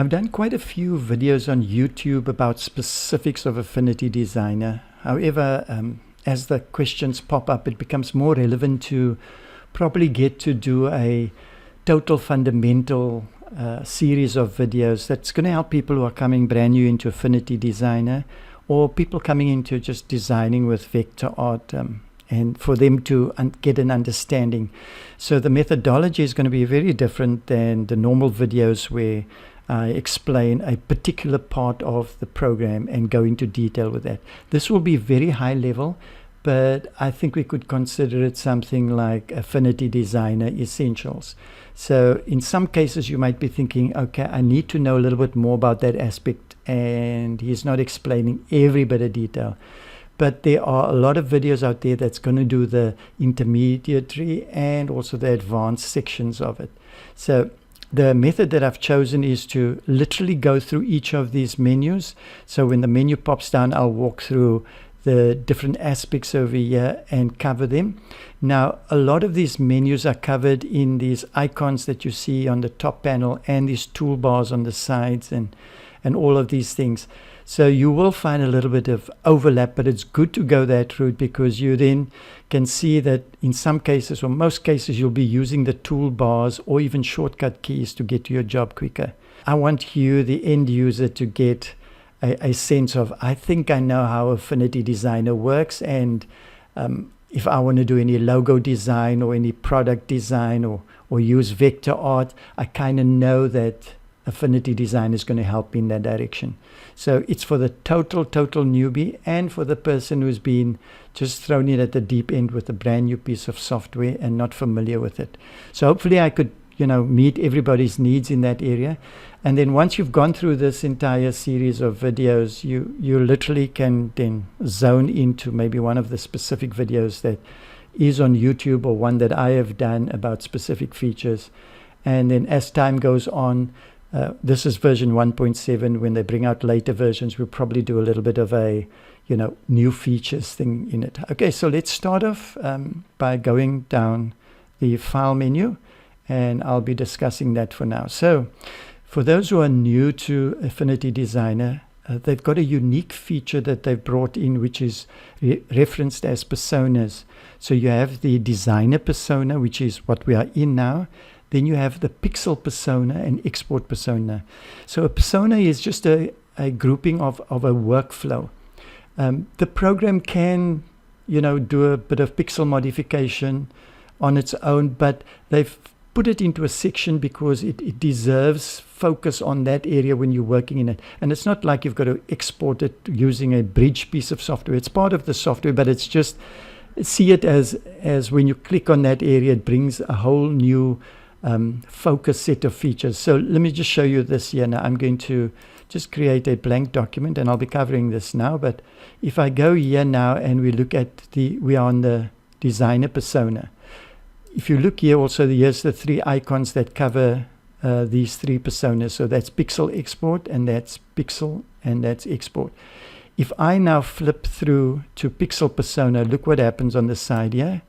I've done quite a few videos on YouTube about specifics of Affinity Designer. However, as the questions pop up, it becomes more relevant to probably get to do a total fundamental series of videos that's going to help people who are coming brand new into Affinity Designer, or people coming into just designing with vector art, and for them to get an understanding. So the methodology is going to be very different than the normal videos where I explain a particular part of the program and go into detail with that. This will be very high level, but I think we could consider it something like Affinity Designer Essentials. So in some cases you might be thinking, okay, I need to know a little bit more about that aspect, and he's not explaining every bit of detail. But there are a lot of videos out there that's going to do the intermediary and also the advanced sections of it. So the method that I've chosen is to literally go through each of these menus. So when the menu pops down, I'll walk through the different aspects over here and cover them. Now, a lot of these menus are covered in these icons that you see on the top panel and these toolbars on the sides and all of these things. So you will find a little bit of overlap, but it's good to go that route because you then can see that in some cases, or most cases, you'll be using the toolbars or even shortcut keys to get to your job quicker. I want you, the end user, to get a sense of, I think I know how Affinity Designer works, and if I want to do any logo design or any product design or use vector art, I kind of know that Affinity Design is going to help in that direction. So it's for the total newbie and for the person who's been just thrown in at the deep end with a brand new piece of software and not familiar with it. So hopefully I could, meet everybody's needs in that area. And then once you've gone through this entire series of videos, you literally can then zone into maybe one of the specific videos that is on YouTube or one that I have done about specific features. And then as time goes on, this is version 1.7. When they bring out later versions, we'll probably do a little bit of a, new features thing in it. Okay, so let's start off by going down the file menu, and I'll be discussing that for now. So for those who are new to Affinity Designer, they've got a unique feature that they've brought in, which is referenced as personas. So you have the designer persona, which is what we are in now. Then you have the pixel persona and export persona. So a persona is just a grouping of a workflow. The program can, do a bit of pixel modification on its own, but they've put it into a section because it deserves focus on that area when you're working in it. And it's not like you've got to export it using a bridge piece of software. It's part of the software, but it's just, see it as when you click on that area, it brings a whole new focus set of features. So let me just show you this here. Now I'm going to just create a blank document, and I'll be covering this now. But if I go here now and we look at we are on the designer persona. If you look here also, here's the three icons that cover these three personas. So that's pixel export, and that's pixel, and that's export. If I now flip through to pixel persona, look what happens on the side here.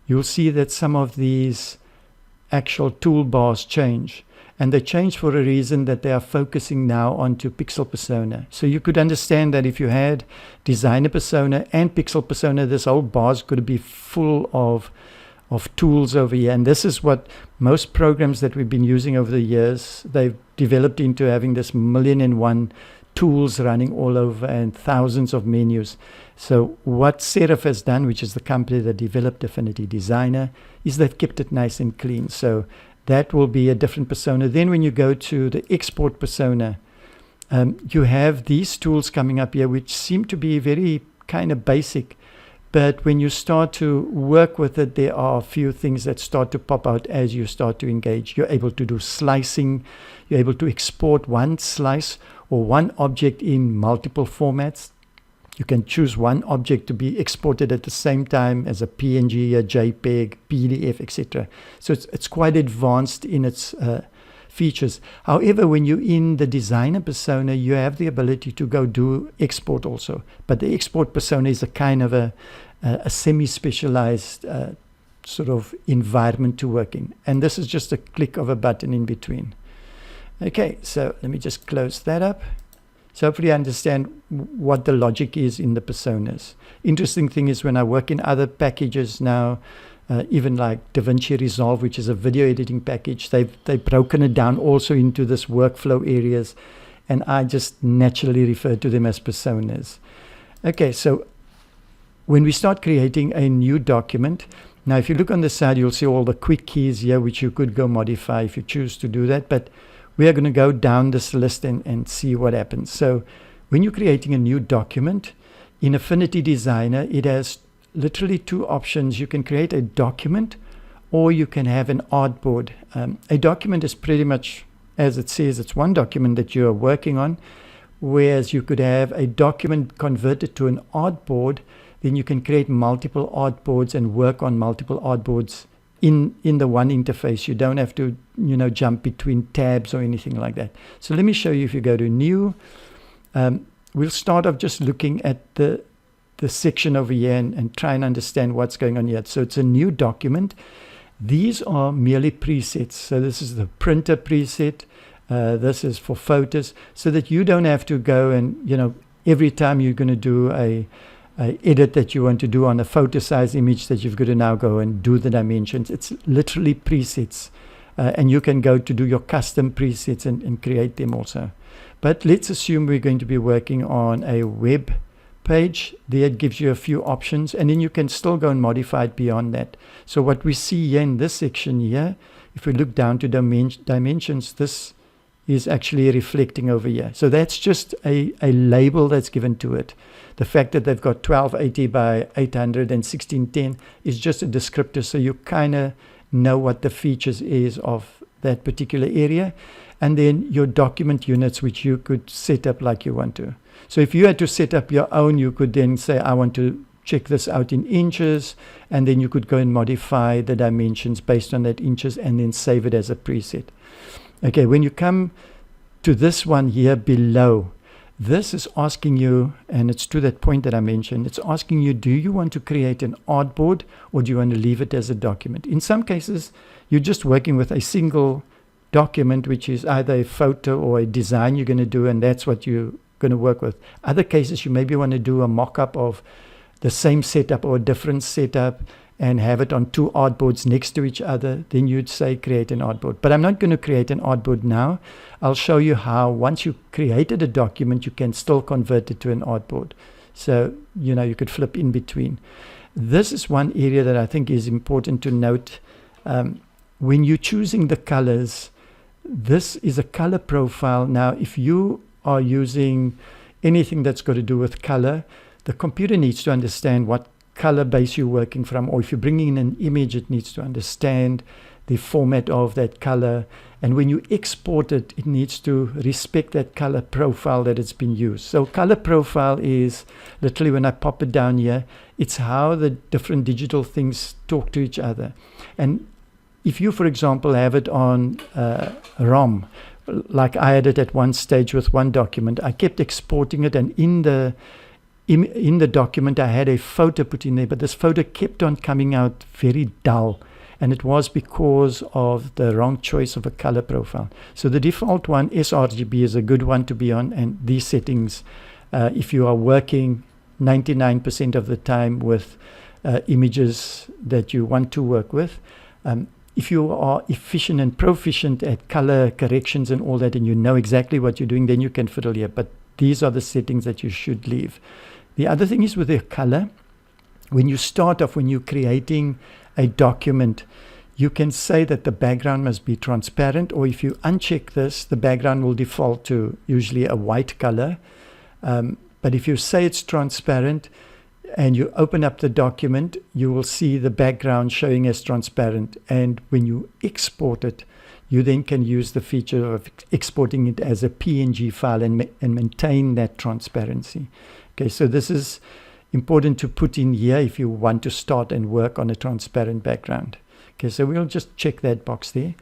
You'll see that some of these actual toolbars change, and they change for a reason, that they are focusing now onto pixel persona. So you could understand that if you had designer persona and pixel persona, this whole bar is going to be full of tools over here. And this is what most programs that we've been using over the years, they've developed into having this 1,000,001 tools running all over and thousands of menus. So what Serif has done, which is the company that developed Affinity Designer, is they've kept it nice and clean. So that will be a different persona. Then when you go to the export persona, you have these tools coming up here, which seem to be very kind of basic. But when you start to work with it, there are a few things that start to pop out as you start to engage. You're able to do slicing. You're able to export one slice or one object in multiple formats. You can choose one object to be exported at the same time as a PNG, a JPEG, PDF, etc. So it's quite advanced in its features. However, when you're in the designer persona, you have the ability to go do export also. But the export persona is a kind of a semi-specialized sort of environment to work in. And this is just a click of a button in between. Okay, so let me just close that up. So hopefully you understand what the logic is in the personas. Interesting thing is when I work in other packages now, even like DaVinci Resolve, which is a video editing package, they've broken it down also into this workflow areas, and I just naturally refer to them as personas. Okay, so when we start creating a new document, now if you look on the side, you'll see all the quick keys here, which you could go modify if you choose to do that, but we are going to go down this list and see what happens. So when you're creating a new document in Affinity Designer, it has literally two options. You can create a document or you can have an artboard. A document is pretty much, as it says, it's one document that you are working on, whereas you could have a document converted to an artboard. Then you can create multiple artboards and work on multiple artboards in the one interface. You don't have to, jump between tabs or anything like that. So let me show you. If you go to new, we'll start off just looking at the section over here and try and understand what's going on here. So it's a new document. These are merely presets. So this is the printer preset. This is for photos, so that you don't have to go and, every time you're going to do a edit that you want to do on a photo size image, that you've got to now go and do the dimensions. It's literally presets, and you can go to do your custom presets and create them also. But let's assume we're going to be working on a web page. There it gives you a few options, and then you can still go and modify it beyond that. So what we see here in this section here, if we look down to dimensions, this is actually reflecting over here. So that's just a label that's given to it. The fact that they've got 1280 by 800 and 1610 is just a descriptor, so you kind of know what the features is of that particular area. And then your document units, which you could set up like you want to. So if you had to set up your own, you could then say, I want to check this out in inches, and then you could go and modify the dimensions based on that inches and then save it as a preset. Okay, when you come to this one here below, this is asking you, and it's to that point that I mentioned, it's asking you, do you want to create an artboard or do you want to leave it as a document? In some cases, you're just working with a single document, which is either a photo or a design you're going to do, and that's what you're going to work with. Other cases, you maybe want to do a mock-up of the same setup or a different setup and have it on two artboards next to each other. Then you'd say create an artboard. But I'm not going to create an artboard now. I'll show you how once you created a document, you can still convert it to an artboard. So, you could flip in between. This is one area that I think is important to note. When you're choosing the colors, this is a color profile. Now, if you are using anything that's got to do with color, the computer needs to understand what color base you're working from, or if you're bringing in an image, it needs to understand the format of that color. And when you export it, it needs to respect that color profile that it's been used. So color profile is literally, when I pop it down here, it's how the different digital things talk to each other. And if you, for example, have it on ROM, like I had it at one stage with one document, I kept exporting it, and in the document I had a photo put in there, but this photo kept on coming out very dull, and it was because of the wrong choice of a color profile. So the default one, sRGB, is a good one to be on, and these settings, if you are working 99% of the time with images that you want to work with, if you are efficient and proficient at color corrections and all that, and you know exactly what you're doing, then you can fiddle here. But these are the settings that you should leave. The other thing is with the color, when you start off, when you're creating a document, you can say that the background must be transparent, or if you uncheck this, the background will default to usually a white color. But if you say it's transparent and you open up the document, you will see the background showing as transparent. And when you export it, you then can use the feature of exporting it as a PNG file and maintain that transparency. Okay, so this is important to put in here if you want to start and work on a transparent background. Okay, so we'll just check that box there.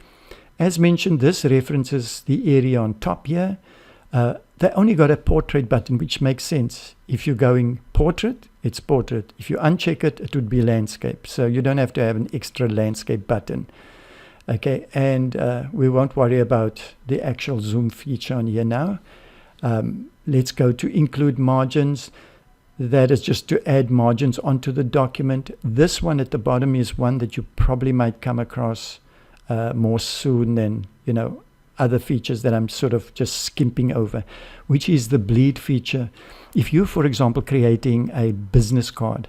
As mentioned, this references the area on top here. They only got a portrait button, which makes sense. If you're going portrait, it's portrait. If you uncheck it, it would be landscape. So you don't have to have an extra landscape button. Okay, and we won't worry about the actual zoom feature on here now. Let's go to include margins. That is just to add margins onto the document. This one at the bottom is one that you probably might come across more soon than, other features that I'm sort of just skimping over, which is the bleed feature. If you, for example, creating a business card,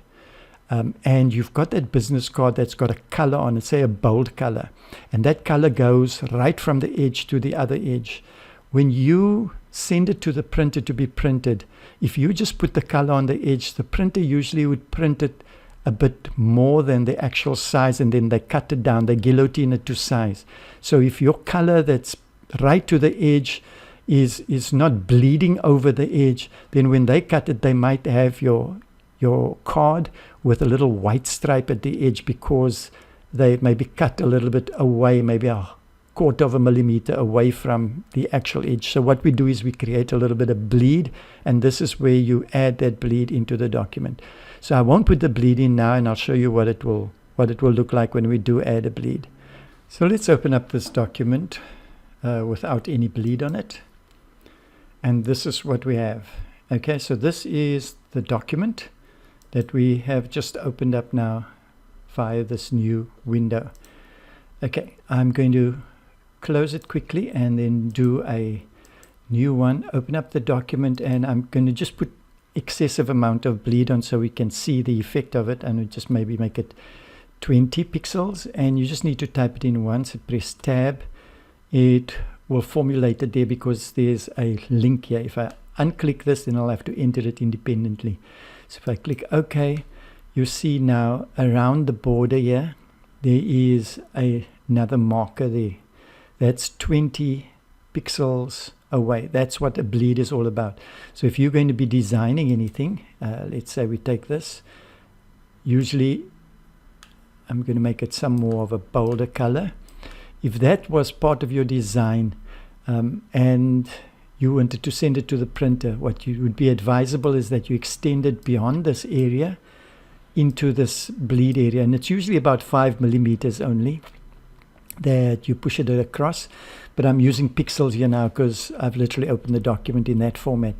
and you've got that business card that's got a color on it, say a bold color, and that color goes right from the edge to the other edge. When you send it to the printer to be printed, if you just put the color on the edge, the printer usually would print it a bit more than the actual size, and then they cut it down, they guillotine it to size. So if your color that's right to the edge is not bleeding over the edge, then when they cut it, they might have your card with a little white stripe at the edge because they maybe cut a little bit away, maybe a quarter of a millimeter away from the actual edge. So what we do is we create a little bit of bleed, and this is where you add that bleed into the document. So I won't put the bleed in now, and I'll show you what it will look like when we do add a bleed. So let's open up this document without any bleed on it, and this is what we have. Okay, so this is the document that we have just opened up now via this new window. Okay, I'm going to close it quickly and then do a new one, open up the document, and I'm going to just put excessive amount of bleed on so we can see the effect of it, and we just maybe make it 20 pixels, and you just need to type it in once. Press tab, it will formulate it there because there's a link here. If I unclick this, then I'll have to enter it independently. So if I click OK, you see now around the border here there is another marker there. That's 20 pixels away. That's what a bleed is all about. So if you're going to be designing anything, let's say we take this, usually I'm going to make it some more of a bolder color. If that was part of your design and you wanted to send it to the printer, what you would be advisable is that you extend it beyond this area into this bleed area, and it's usually about 5 millimeters only that you push it across. But I'm using pixels here now because I've literally opened the document in that format.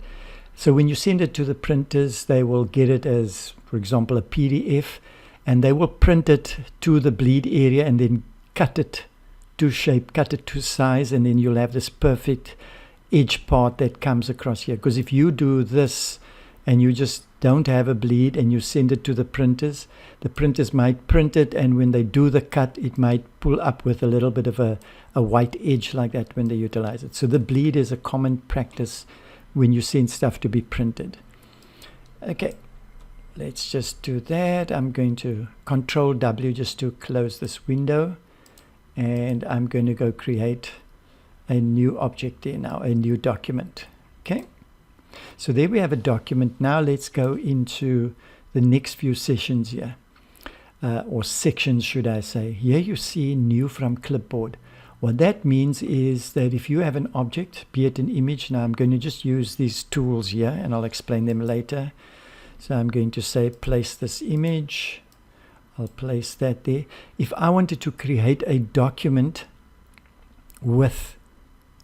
So when you send it to the printers, they will get it as, for example, a PDF, and they will print it to the bleed area and then cut it to shape, cut it to size, and then you'll have this perfect edge part that comes across here. Because if you do this and you just don't have a bleed and you send it to the printers might print it, and when they do the cut, it might pull up with a little bit of a white edge like that when they utilize it. So the bleed is a common practice when you send stuff to be printed. Okay, let's just do that. I'm going to Control W just to close this window, and I'm going to go create a new object there now, a new document. Okay, so there we have a document. Now let's go into the next few sessions here, or sections should I say. Here you see new from Clipboard. What that means is that if you have an object, be it an image, now I'm going to just use these tools here and I'll explain them later. So I'm going to say place this image, I'll place that there. If I wanted to create a document with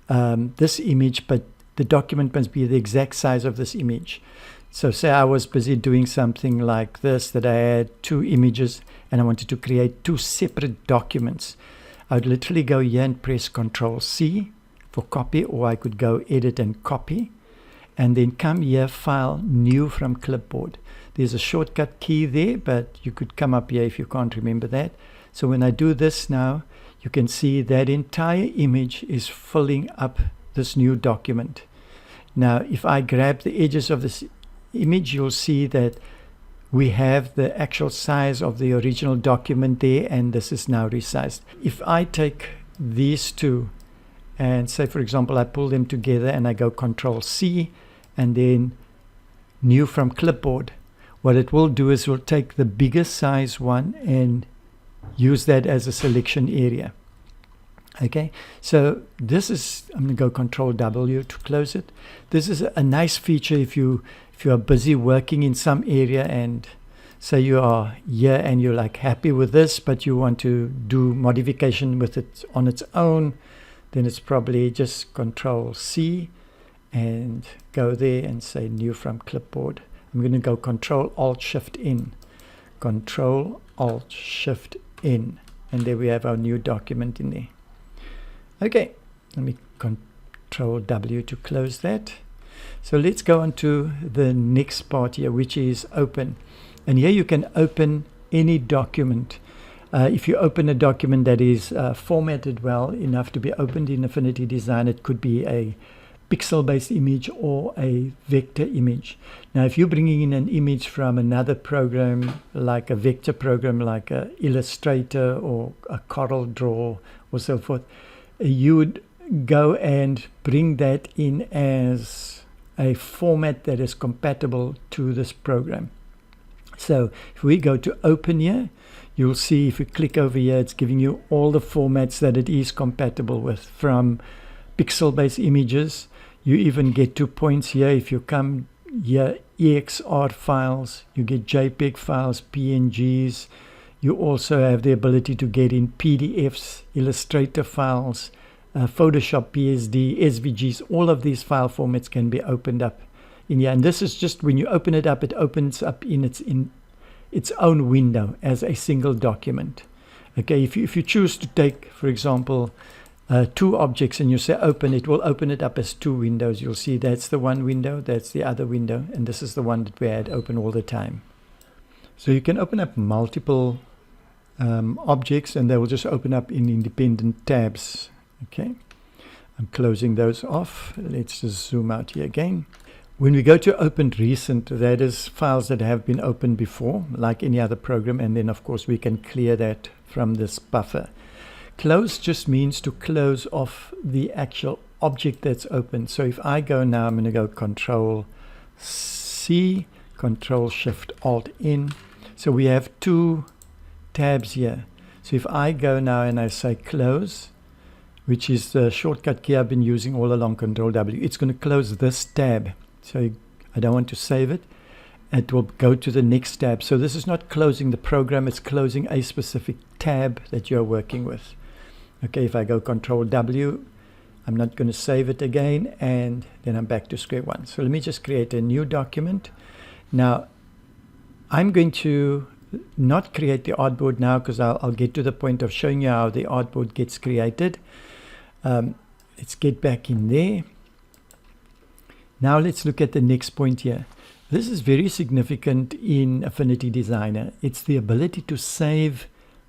this image, but the document must be the exact size of this image. So say I was busy doing something like this, that I had 2 images and I wanted to create 2 separate documents. I would literally go here and press Control C for copy, or I could go edit and copy, and then come here, file, new from Clipboard. There's a shortcut key there, but you could come up here if you can't remember that. So when I do this now, you can see that entire image is filling up this new document. Now if I grab the edges of this image, you'll see that we have the actual size of the original document there, and this is now resized. If I take these two and say, for example, I pull them together and I go Control C and then new from Clipboard, what it will do is we'll take the biggest size one and use that as a selection area. Okay, so this is, I'm going to go Control W to close it. This is a nice feature if you are busy working in some area and say you are here and you're like happy with this, but you want to do modification with it on its own, then it's probably just Control C and go there and say new from clipboard. I'm going to go Control Alt Shift in, Control Alt Shift in, and there we have our new document in there. Okay, let me Control W to close that. So let's go on to the next part here, which is open. And here you can open any document. If you open a document that is formatted well enough to be opened in Affinity Designer, it could be a pixel-based image or a vector image. Now, if you're bringing in an image from another program, like a vector program, like a Illustrator or a Corel Draw or so forth, you would go and bring that in as a format that is compatible to this program. So if we go to open here, you'll see if you click over here, it's giving you all the formats that it is compatible with, from pixel-based images. You even get 2 points here. If you come here, EXR files, you get JPEG files, PNGs. You also have the ability to get in PDFs, Illustrator files, Photoshop, PSD, SVGs. All of these file formats can be opened up in here. And this is just when you open it up, it opens up in its own window as a single document. Okay, if you choose to take, for example, 2 objects and you say open, it will open it up as 2 windows. You'll see that's the one window, that's the other window, and this is the one that we had open all the time. So you can open up multiple objects and they will just open up in independent tabs. Okay, I'm closing those off. Let's just zoom out here again. When we go to open recent, that is files that have been opened before, like any other program, and then of course we can clear that from this buffer. Close just means to close off the actual object that's open. So if I go now, I'm going to go Control C, Control Shift Alt in. So we have 2 tabs here. So if I go now and I say close, which is the shortcut key I've been using all along, Control W, it's going to close this tab. So I don't want to save it. It will go to the next tab. So this is not closing the program, it's closing a specific tab that you're working with. Okay, if I go Control W, I'm not going to save it again, and then I'm back to square one. So let me just create a new document. Now, I'm going to not create the artboard now, because I'll get to the point of showing you how the artboard gets created. Let's get back in there. Now let's look at the next point here. This is very significant in Affinity Designer. It's the ability to save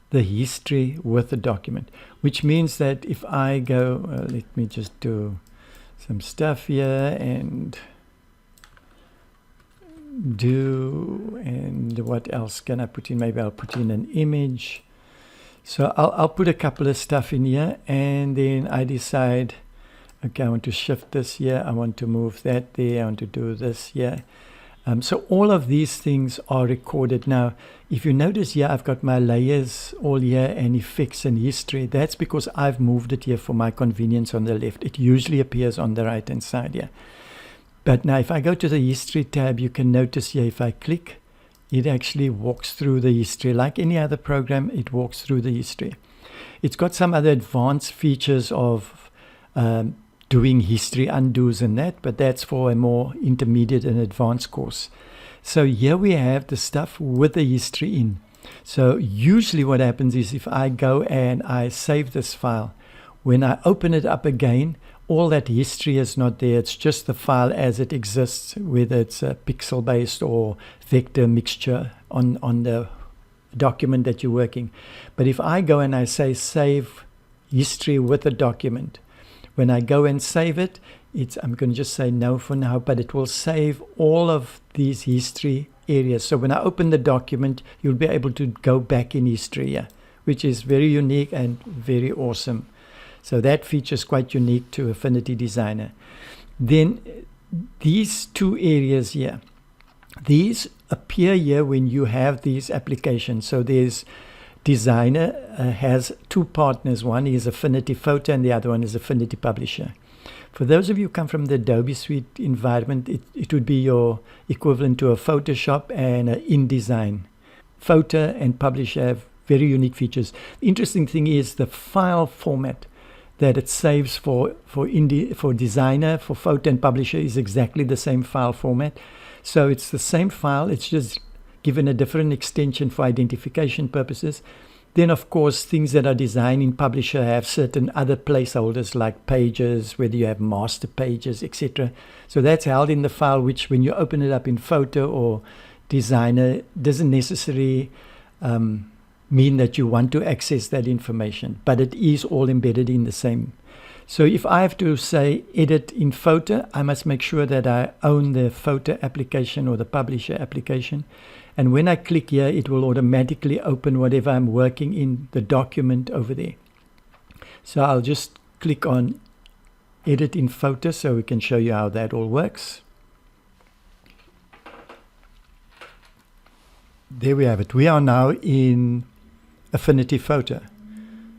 the history with the document, which means that if I go, let me just do some stuff here and what else can I put in? Maybe I'll put in an image. So I'll put a couple of stuff in here, and then I decide, okay, I want to shift this here, I want to move that there, I want to do this here. So all of these things are recorded. Now, if you notice here, I've got my layers all here and effects and history. That's because I've moved it here for my convenience on the left. It usually appears on the right hand side here. But now if I go to the history tab, you can notice here, if I click, it actually walks through the history. Like any other program, it walks through the history. It's got some other advanced features of doing history undos and that, but that's for a more intermediate and advanced course. So here we have the stuff with the history in. So usually what happens is if I go and I save this file, when I open it up again, all that history is not there. It's just the file as it exists, whether it's a pixel-based or vector mixture on the document that you're working. But if I go and I say save history with the document, when I go and save it, I'm going to just say no for now, but it will save all of these history areas. So when I open the document, you'll be able to go back in history here, which is very unique and very awesome. So that feature is quite unique to Affinity Designer. Then these 2 areas here, these appear here when you have these applications. So there's Designer has 2 partners. One is Affinity Photo and the other one is Affinity Publisher. For those of you who come from the Adobe Suite environment, it would be your equivalent to a Photoshop and an InDesign. Photo and Publisher have very unique features. The interesting thing is the file format that it saves for Designer, for Photo and Publisher is exactly the same file format. So it's the same file, it's just given a different extension for identification purposes. Then, of course, things that are designed in Publisher have certain other placeholders like pages, whether you have master pages, etc. So that's held in the file, which when you open it up in Photo or Designer, doesn't necessarily mean that you want to access that information, but it is all embedded in the same. So if I have to say edit in Photo, I must make sure that I own the Photo application or the Publisher application. And when I click here, it will automatically open whatever I'm working in the document over there. So I'll just click on Edit in Photo so we can show you how that all works. There we have it. We are now in Affinity Photo.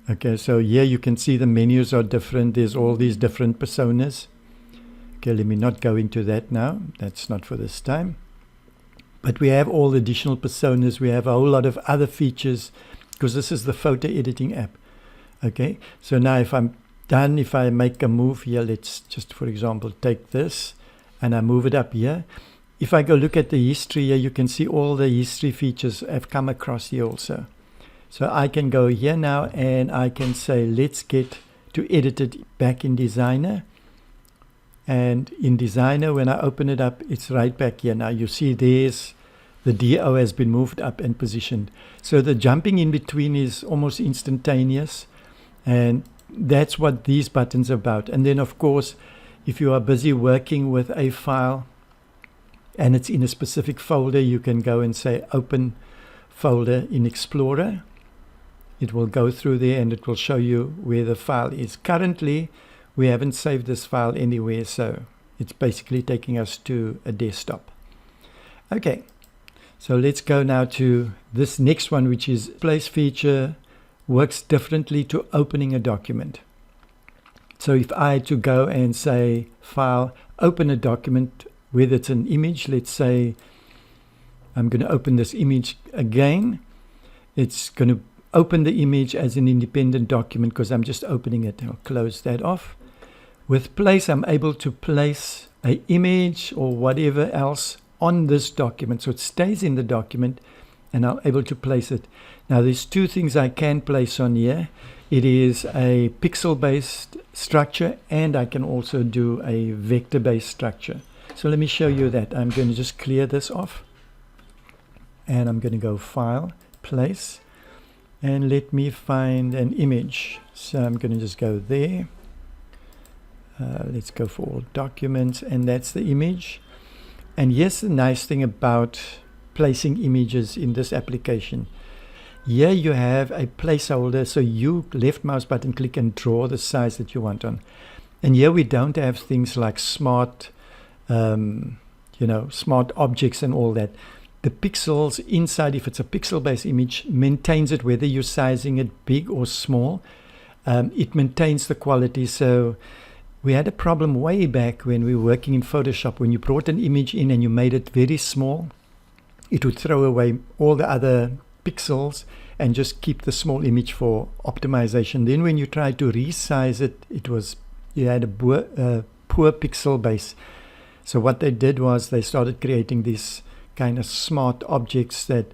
Okay, so here you can see the menus are different. There's all these different personas. Okay, let me not go into that now. That's not for this time. But we have all the additional personas. We have a whole lot of other features because this is the photo editing app. Okay, so now if I'm done, if I make a move here, let's just, for example, take this and I move it up here. If I go look at the history here, you can see all the history features have come across here also. So I can go here now and I can say, let's get to edit it back in Designer. And in Designer, when I open it up, it's right back here. Now you see there's the DO has been moved up and positioned. So the jumping in between is almost instantaneous. And that's what these buttons are about. And then, of course, if you are busy working with a file and it's in a specific folder, you can go and say Open Folder in Explorer. It will go through there and it will show you where the file is. Currently, we haven't saved this file anywhere, so it's basically taking us to a desktop. Okay, so let's go now to this next one, which is Place feature works differently to opening a document. So if I had to go and say File, Open a document, whether it's an image, let's say I'm going to open this image again. It's going to open the image as an independent document because I'm just opening it. I'll close that off. With Place, I'm able to place an image or whatever else on this document. So it stays in the document and I'm able to place it. Now there's two things I can place on here. It is a pixel-based structure and I can also do a vector-based structure. So let me show you that. I'm going to just clear this off. And I'm going to go File, Place. And let me find an image. So I'm going to just go there. Let's go for all documents, and that's the image. And here's the nice thing about placing images in this application. Here you have a placeholder, so you left mouse button click and draw the size that you want on. And here we don't have things like smart, smart objects and all that. The pixels inside, if it's a pixel-based image, maintains it whether you're sizing it big or small. It maintains the quality. So we had a problem way back when we were working in Photoshop. When you brought an image in and you made it very small, it would throw away all the other pixels and just keep the small image for optimization. Then when you tried to resize it, you had a poor pixel base. So what they did was they started creating these kind of smart objects that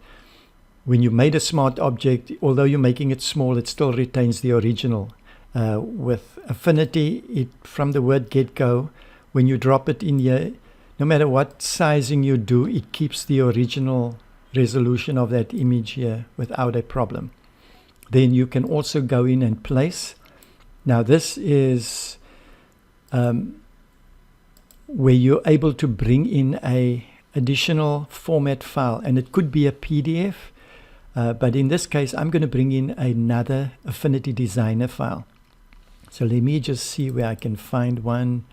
when you made a smart object, although you're making it small, it still retains the original. With Affinity, from the word get-go, when you drop it in here, no matter what sizing you do, it keeps the original resolution of that image here without a problem. Then you can also go in and place. Now this is where you're able to bring in a additional format file, and it could be a PDF, but in this case I'm going to bring in another Affinity Designer file. So let me just see where I can find one.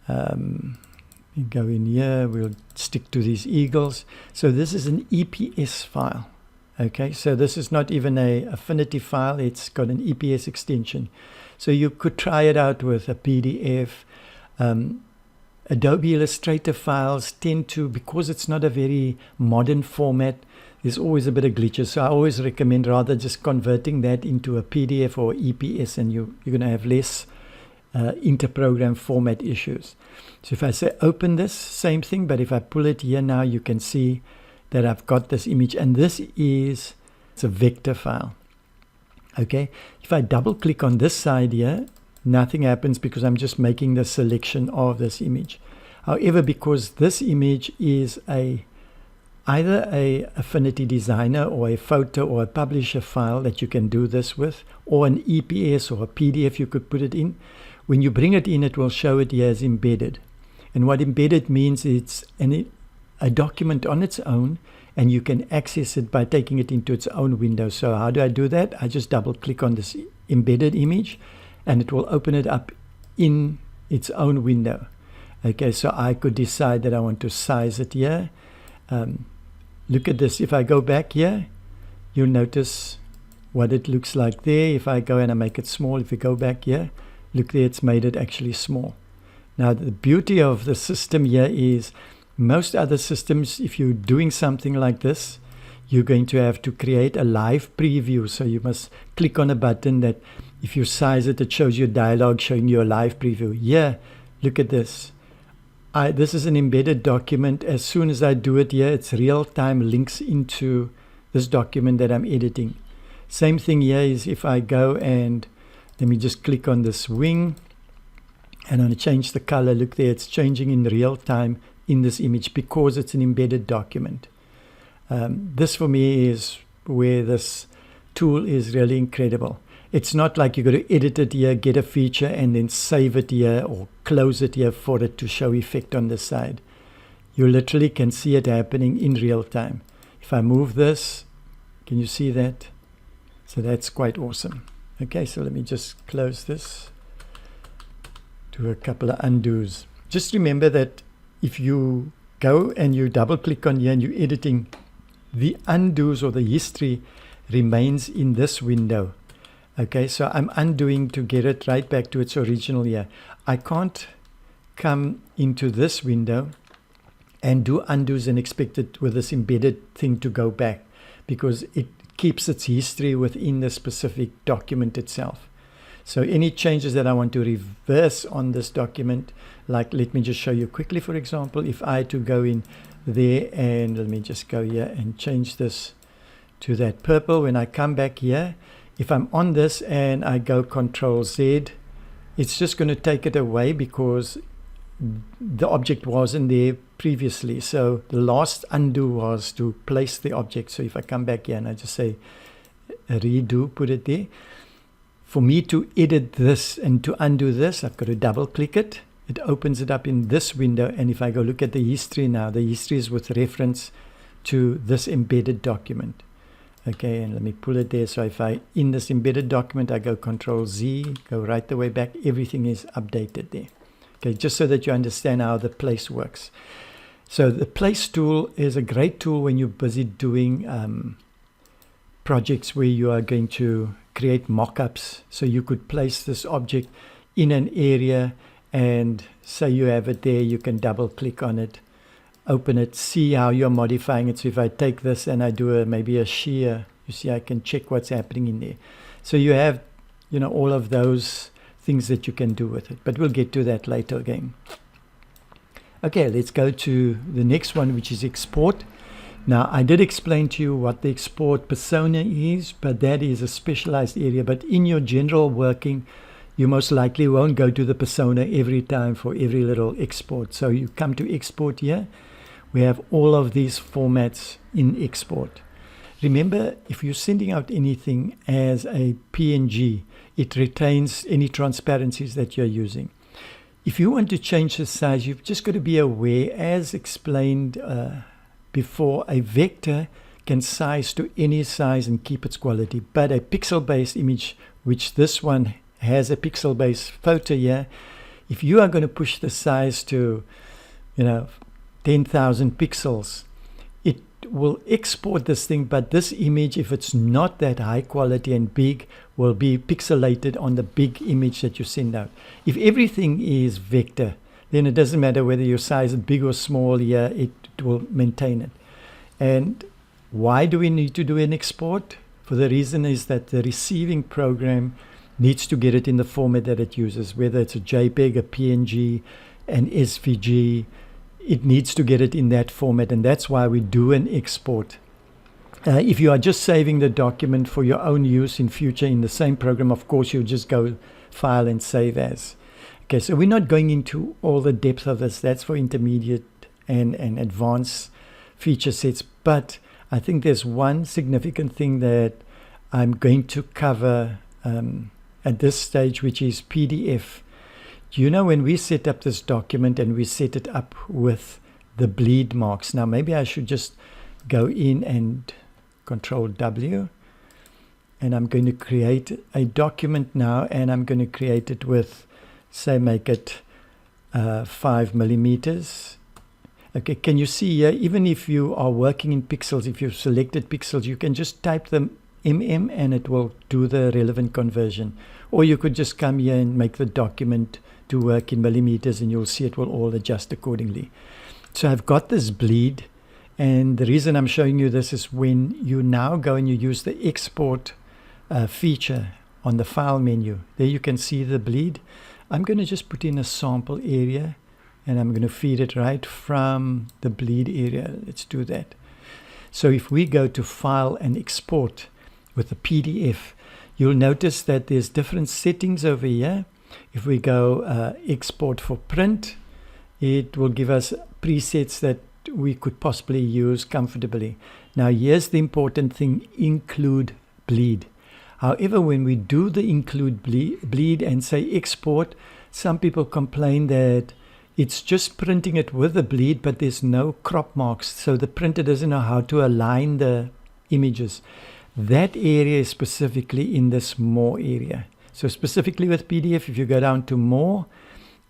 We go in here, we'll stick to these eagles. So this is an EPS file. Okay, so this is not even a Affinity file, it's got an EPS extension. So you could try it out with a PDF. Adobe Illustrator files tend to, because it's not a very modern format, there's always a bit of glitches. So I always recommend rather just converting that into a PDF or EPS, and you're going to have less inter-program format issues. So if I say open this, same thing, but if I pull it here now, you can see that I've got this image, and this is, it's a vector file. Okay, if I double click on this side here, nothing happens because I'm just making the selection of this image. However, because this image is either a Affinity Designer or a photo or a publisher file that you can do this with, or an EPS or a PDF you could put it in. When you bring it in, it will show it here as embedded. And what embedded means, it's a document on its own, and you can access it by taking it into its own window. So how do I do that? I just double click on this embedded image, and it will open it up in its own window. Okay, so I could decide that I want to size it here. Look at this. If I go back here, you'll notice what it looks like there. If I go and I make it small, if you go back here, look there, it's made it actually small. Now, the beauty of the system here is most other systems, if you're doing something like this, you're going to have to create a live preview. So you must click on a button that if you size it, it shows you a dialog showing you a live preview. Here, look at this. This is an embedded document. As soon as I do it here, it's real-time links into this document that I'm editing. Same thing here is if I go and let me just click on this wing, and I'm going to change the color. Look there, it's changing in real time in this image because it's an embedded document. This for me is where this tool is really incredible. It's not like you've got to edit it here, get a feature, and then save it here or close it here for it to show effect on the side. You literally can see it happening in real time. If I move this, can you see that? So that's quite awesome. Okay, so let me just close this. Do a couple of undos. Just remember that if you go and you double click on here and you're editing, the undos or the history remains in this window. Okay, so I'm undoing to get it right back to its original here. I can't come into this window and do undos and expect it with this embedded thing to go back, because it keeps its history within the specific document itself. So any changes that I want to reverse on this document, like let me just show you quickly, for example, if I had to go in there and let me just go here and change this to that purple. When I come back here, if I'm on this and I go Control Z, it's just going to take it away because the object wasn't there previously. So the last undo was to place the object. So if I come back here and I just say redo, put it there. For me to edit this and to undo this, I've got to double click it. It opens it up in this window. And if I go look at the history now, the history is with reference to this embedded document. Okay, and let me pull it there. So if I, in this embedded document, I go Control Z, go right the way back, everything is updated there. Okay, just so that you understand how the place works. So the place tool is a great tool when you're busy doing projects where you are going to create mock-ups. So you could place this object in an area and say you have it there, you can double click on it, open it, see how you're modifying it. So if I take this and I do maybe a shear, you see I can check what's happening in there. So you have, you know, all of those things that you can do with it, but we'll get to that later again. Okay, let's go to the next one, which is export. Now, I did explain to you what the export persona is, but that is a specialized area. But in your general working, you most likely won't go to the persona every time for every little export. So you come to export here. We have all of these formats in export. Remember, if you're sending out anything as a PNG, it retains any transparencies that you're using. If you want to change the size, you've just got to be aware, as explained before, a vector can size to any size and keep its quality. But a pixel-based image, which this one has a pixel-based photo here, if you are going to push the size to, 10,000 pixels, it will export this thing, but this image, if it's not that high quality and big, will be pixelated on the big image that you send out. If everything is vector, then it doesn't matter whether you size it big or small here, it will maintain it. And Why do we need to do an export? For the reason is that the receiving program needs to get it in the format that it uses, whether it's a JPEG, a PNG, an SVG. It needs to get it in that format, and that's why we do an export. If you are just saving the document for your own use in future in the same program, of course, you'll just go File and Save As. Okay, so we're not going into all the depth of this. That's for intermediate and advanced feature sets. But I think there's one significant thing that I'm going to cover at this stage, which is PDF. You know, when we set up this document and we set it up with the bleed marks. Now, maybe I should just go in and Control W. And I'm going to create a document now, and I'm going to create it with, say, make it 5 millimeters. Okay, can you see here, even if you are working in pixels, if you've selected pixels, you can just type the and it will do the relevant conversion. Or you could just come here and make the document to work in millimeters, and you'll see it will all adjust accordingly. So I've got this bleed, and the reason I'm showing you this is when you now go and you use the export feature on the file menu. There you can see the bleed. I'm going to just put in a sample area, and I'm going to feed it right from the bleed area. Let's do that. So if we go to File and Export with the PDF, you'll notice that there's different settings over here. If we go Export for Print, it will give us presets that we could possibly use comfortably. Now here's the important thing: include bleed. However, when we do the include bleed and say export, some people complain that it's just printing it with the bleed, but there's no crop marks, so the printer doesn't know how to align the images. That area is specifically in this More area. So specifically with PDF, if you go down to More,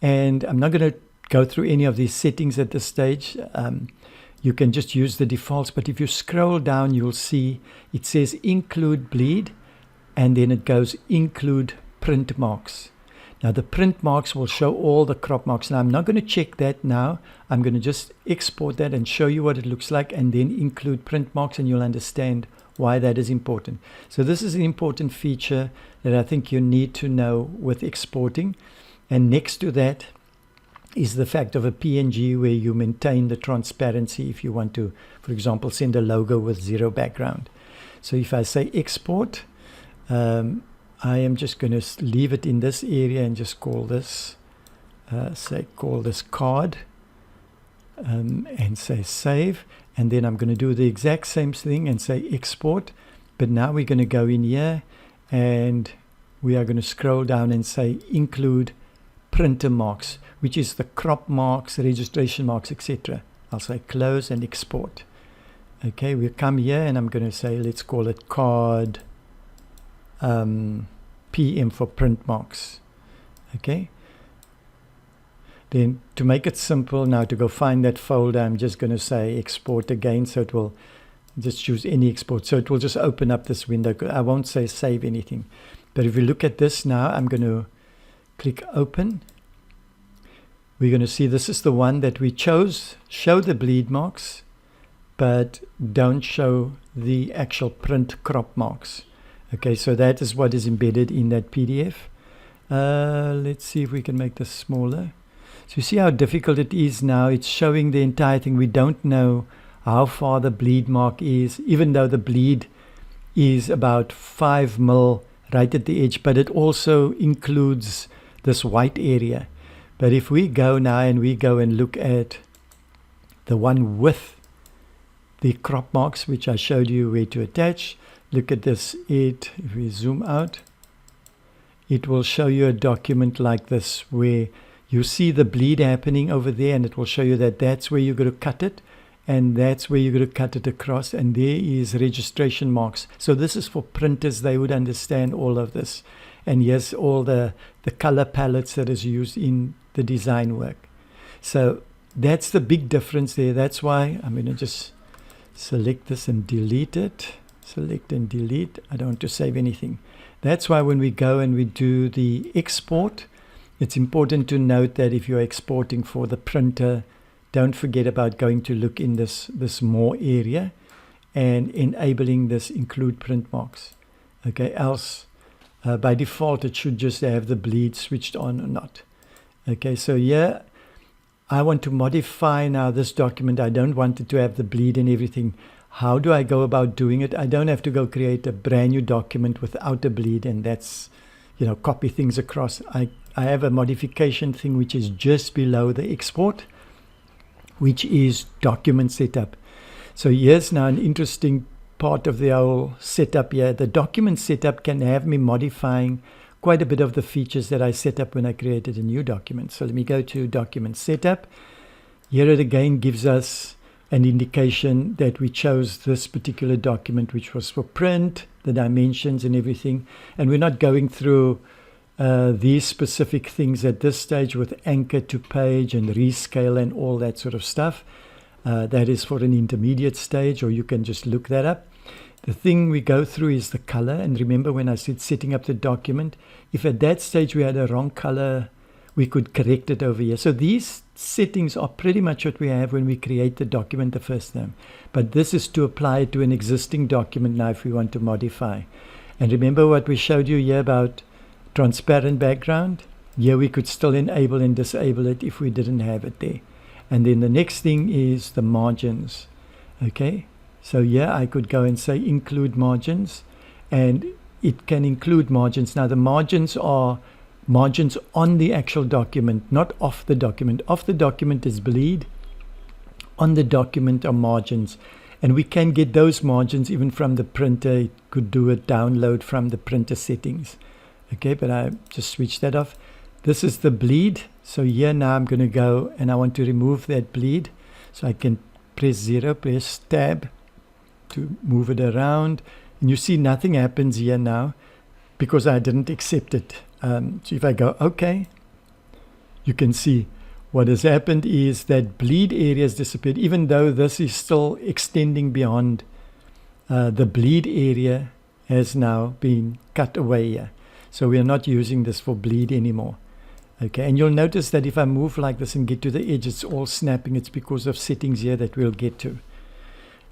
and I'm not going to go through any of these settings at this stage, you can just use the defaults, but if you scroll down, you'll see it says include bleed, and then it goes include print marks. Now the print marks will show all the crop marks. Now I'm not going to check that now. I'm going to just export that and show you what it looks like, and then include print marks, and you'll understand why that is important. So this is an important feature that I think you need to know with exporting. And next to that is the fact of a PNG, where you maintain the transparency if you want to, for example, send a logo with zero background. So if I say export, I am just going to leave it in this area and just call this, call this card, and say save. And then I'm going to do the exact same thing and say export. But now we're going to go in here, and we are going to scroll down and say include printer marks, which is the crop marks, registration marks, etc. I'll say close and export. Okay, we'll come here, and I'm going to say, let's call it card PM for print marks. Okay, then to make it simple, now to go find that folder, I'm just going to say export again, so it will just choose any export, so it will just open up this window. I won't say save anything, but if we look at this now, I'm going to click open. We're going to see this is the one that we chose. Show the bleed marks, but don't show the actual print crop marks. Okay, so that is what is embedded in that PDF. Let's see if we can make this smaller. So you see how difficult it is now. It's showing the entire thing. We don't know how far the bleed mark is, even though the bleed is about 5 mil right at the edge, but it also includes this white area. But if we go now and we go and look at the one with the crop marks, which I showed you where to attach, look at this. If we zoom out, it will show you a document like this, where you see the bleed happening over there, and it will show you that that's where you're going to cut it, and that's where you're going to cut it across, and there is registration marks. So this is for printers. They would understand all of this. And yes, all the color palettes that is used in the design work. So that's the big difference there. That's why I'm going to just select this and delete it. Select and delete. I don't want to save anything. That's why when we go and we do the export, it's important to note that if you're exporting for the printer, don't forget about going to look in this more area, and enabling this include print marks. Okay, else by default it should just have the bleed switched on or not. Okay, so here I want to modify now this document. I don't want it to have the bleed and everything. How do I go about doing it? I don't have to go create a brand new document without a bleed, and that's, copy things across. I have a modification thing which is just below the export, which is document setup. So here's now an interesting part of the whole setup here. The document setup can have me modifying quite a bit of the features that I set up when I created a new document. So let me go to document setup. Here it again gives us an indication that we chose this particular document, which was for print, the dimensions and everything. And we're not going through these specific things at this stage with anchor to page and rescale and all that sort of stuff. That is for an intermediate stage, or you can just look that up. The thing we go through is the color. And remember when I said setting up the document, if at that stage we had a wrong color, we could correct it over here. So these settings are pretty much what we have when we create the document the first time. But this is to apply it to an existing document now if we want to modify. And remember what we showed you here about transparent background? Here we could still enable and disable it if we didn't have it there. And then the next thing is the margins. Okay, so here I could go and say include margins, and it can include margins. Now the margins are margins on the actual document, not off the document. Off the document is bleed. On the document are margins. And we can get those margins even from the printer. It could do a download from the printer settings. Okay, but I just switched that off. This is the bleed. So here now I'm going to go and I want to remove that bleed. So I can press 0, press tab to move it around. And you see nothing happens here now because I didn't accept it. So if I go OK, you can see what has happened is that bleed area has disappeared, even though this is still extending beyond. The bleed area has now been cut away here. So we are not using this for bleed anymore. Okay, and you'll notice that if I move like this and get to the edge, it's all snapping. It's because of settings here that we'll get to.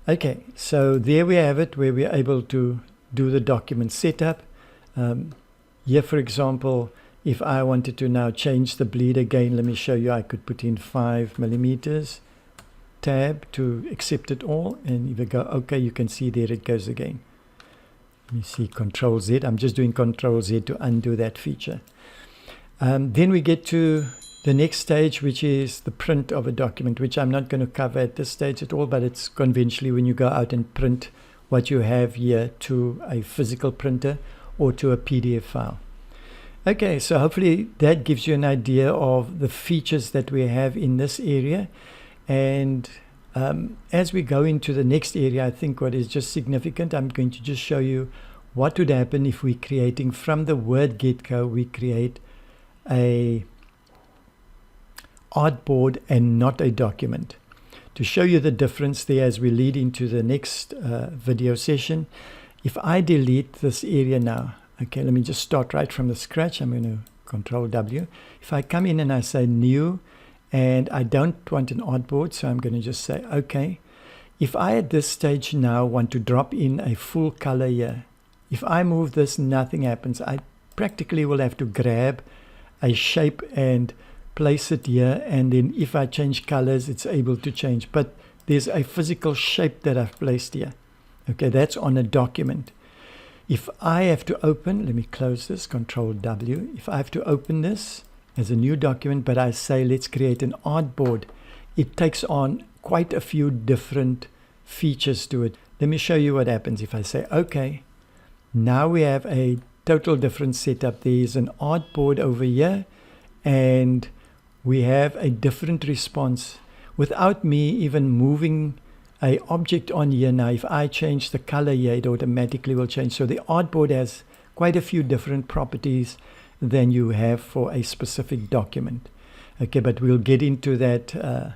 Okay, so there we have it, where we're able to do the document setup. Here, for example, if I wanted to now change the bleed again, let me show you. I could put in 5 millimeters, tab to accept it all, and if I go OK, you can see there it goes again. You see Control Z. I'm just doing Control Z to undo that feature. Then we get to the next stage, which is the print of a document, which I'm not going to cover at this stage at all, but it's conventionally when you go out and print what you have here to a physical printer or to a PDF file. Okay, so hopefully that gives you an idea of the features that we have in this area. And as we go into the next area, I think what is just significant, I'm going to just show you what would happen if we're creating from the word get-go, we create a artboard and not a document. To show you the difference there as we lead into the next video session, if I delete this area now, okay, let me just start right from the scratch. I'm going to Control W. If I come in and I say new, and I don't want an artboard, so I'm going to just say OK. If I at this stage now want to drop in a full color here, if I move this, nothing happens. I practically will have to grab a shape and place it here, and then if I change colors, it's able to change. But there's a physical shape that I've placed here. Okay, that's on a document. If I have to open, let me close this, Control W. If I have to open this as a new document, but I say let's create an artboard, it takes on quite a few different features to it. Let me show you what happens if I say OK. Now we have a total different setup. There is an artboard over here, and we have a different response without me even moving a object on here. Now if I change the color here, it automatically will change. So the artboard has quite a few different properties than you have for a specific document. Okay, but we'll get into that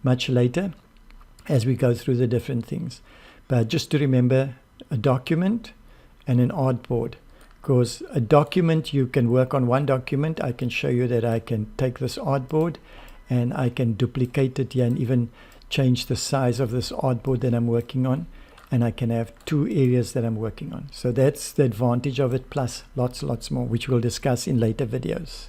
much later as we go through the different things. But just to remember, a document and an artboard. Because a document, you can work on one document. I can show you that I can take this artboard and I can duplicate it here and even change the size of this artboard that I'm working on. and I can have 2 areas that I'm working on. So that's the advantage of it, plus lots more, which we'll discuss in later videos.